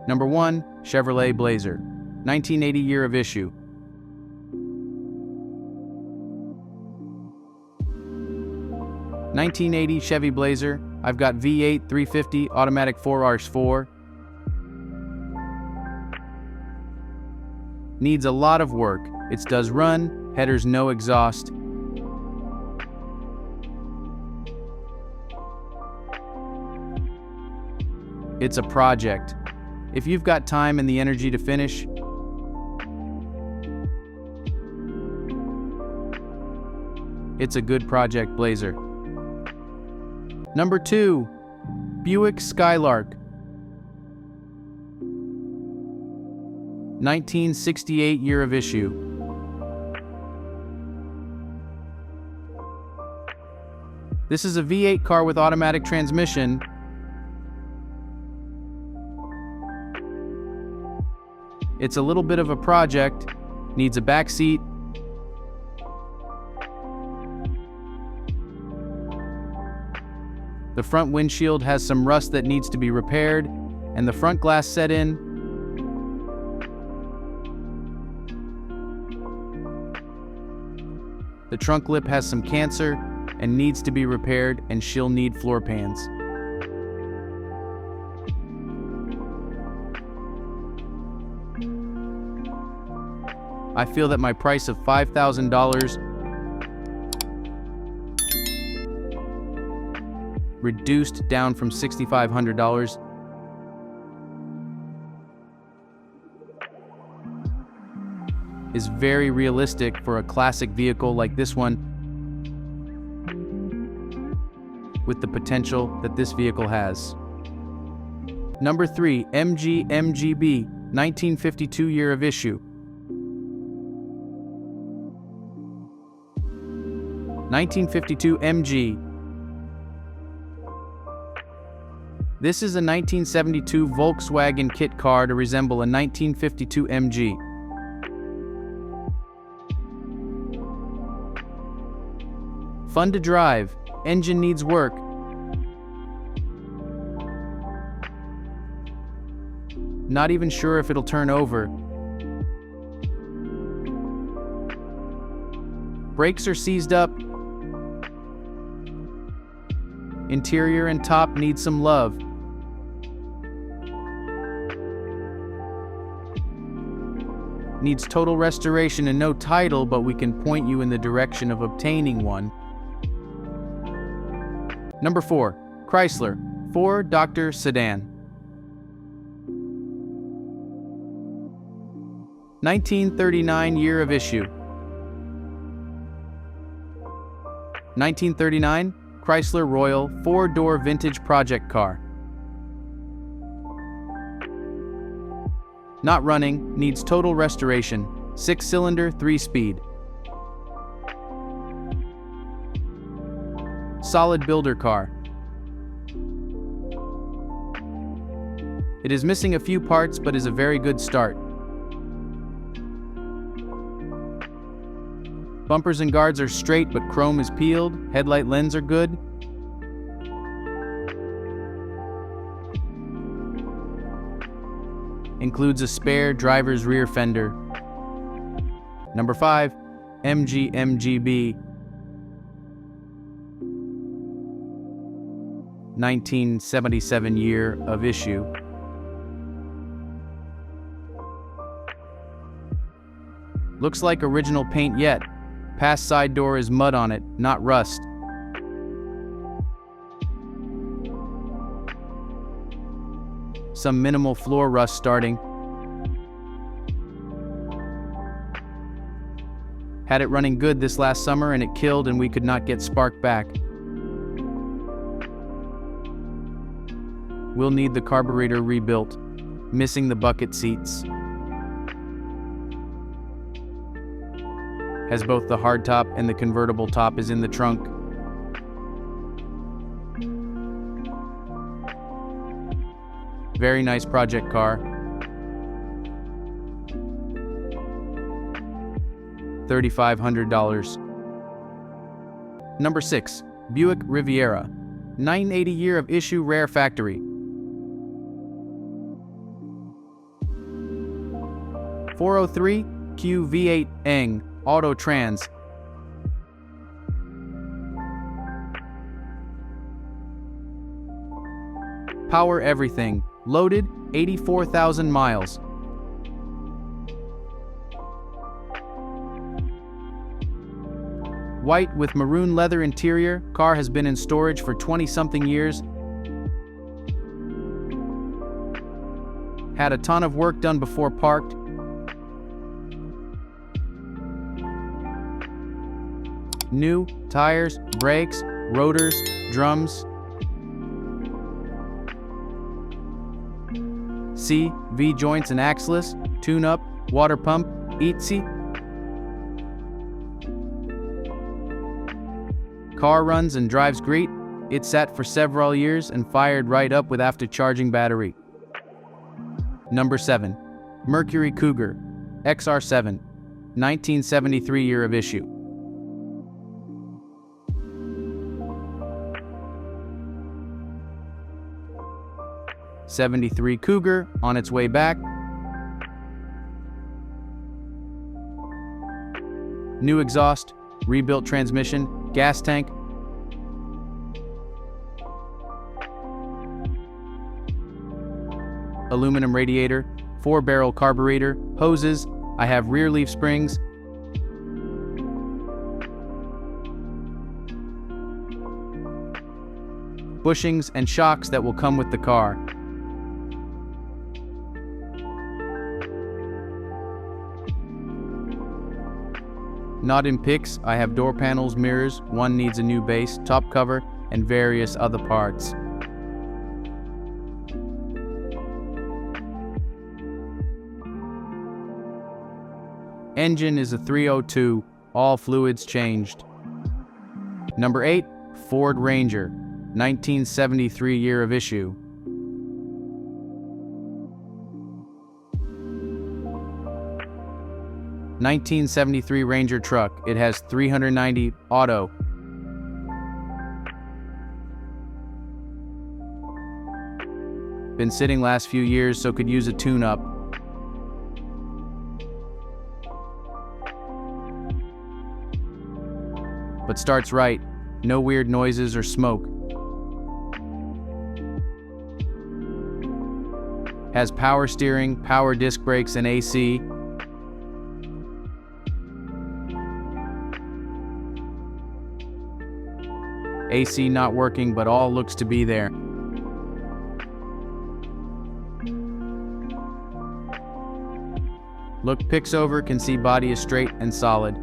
Number 1, Chevrolet Blazer, 1980 year of issue. (1980) Chevy Blazer. I've got V8 350 automatic 4R4. Needs a lot of work. It does run, headers no exhaust. It's a project. If you've got time and the energy to finish, it's a good project Blazer. Number 2, Buick Skylark, 1968 year of issue. This is a V8 car with automatic transmission. It's a little bit of a project, needs a back seat, the front windshield has some rust that needs to be repaired, and the front glass set in. The trunk lip has some cancer and needs to be repaired, and she'll need floor pans. I feel that my price of $5,000 reduced down from $6,500 is very realistic for a classic vehicle like this one, with the potential that this vehicle has. Number 3, MG MGB, 1952 year of issue. 1952 MG. This is a 1972 Volkswagen kit car to resemble a 1952 MG. Fun to drive, engine needs work. Not even sure if it'll turn over. Brakes are seized up. Interior and top need some love. Needs total restoration and no title, but we can point you in the direction of obtaining one. Number 4, Chrysler 4 Doctor Sedan. 1939 year of issue. 1939 Chrysler Royal 4-door vintage project car. Not running, needs total restoration, 6-cylinder, 3-speed. Solid builder car. It is missing a few parts but is a very good start. Bumpers and guards are straight but chrome is peeled, headlight lens are good. Includes a spare driver's rear fender. Number 5, MG MGB, 1977 year of issue. Looks like original paint yet. Past side door is mud on it, not rust. Some minimal floor rust starting. Had it running good this last summer and it killed and we could not get spark back. We'll need the carburetor rebuilt. Missing the bucket seats. Has both the hardtop and the convertible top is in the trunk. Very nice project car. $3,500. Number 6, Buick Riviera, 980 year of issue, rare factory. 403 Q V8 Eng Auto Trans. Power everything. Loaded, 84,000 miles. White with maroon leather interior. Car has been in storage for 20-something years. Had a ton of work done before parked. New tires, brakes, rotors, drums. C, V-joints and axles, tune-up, water pump, ETC. Car runs and drives great. It sat for several years and fired right up with after charging battery. Number 7. Mercury Cougar, XR7, 1973 year of issue. '73 Cougar on its way back. New exhaust, rebuilt transmission, gas tank. Aluminum radiator, 4-barrel carburetor, hoses. I have rear leaf springs. Bushings and shocks that will come with the car. Not in pics, I have door panels, mirrors, one needs a new base, top cover, and various other parts. Engine is a 302, all fluids changed. Number 8, Ford Ranger, 1973 year of issue. '73 Ranger truck. It has 390 auto. Been sitting last few years, so could use a tune-up. But starts right. No weird noises or smoke. Has power steering, power disc brakes, and AC. AC not working, but all looks to be there. Look pics over, can see body is straight and solid.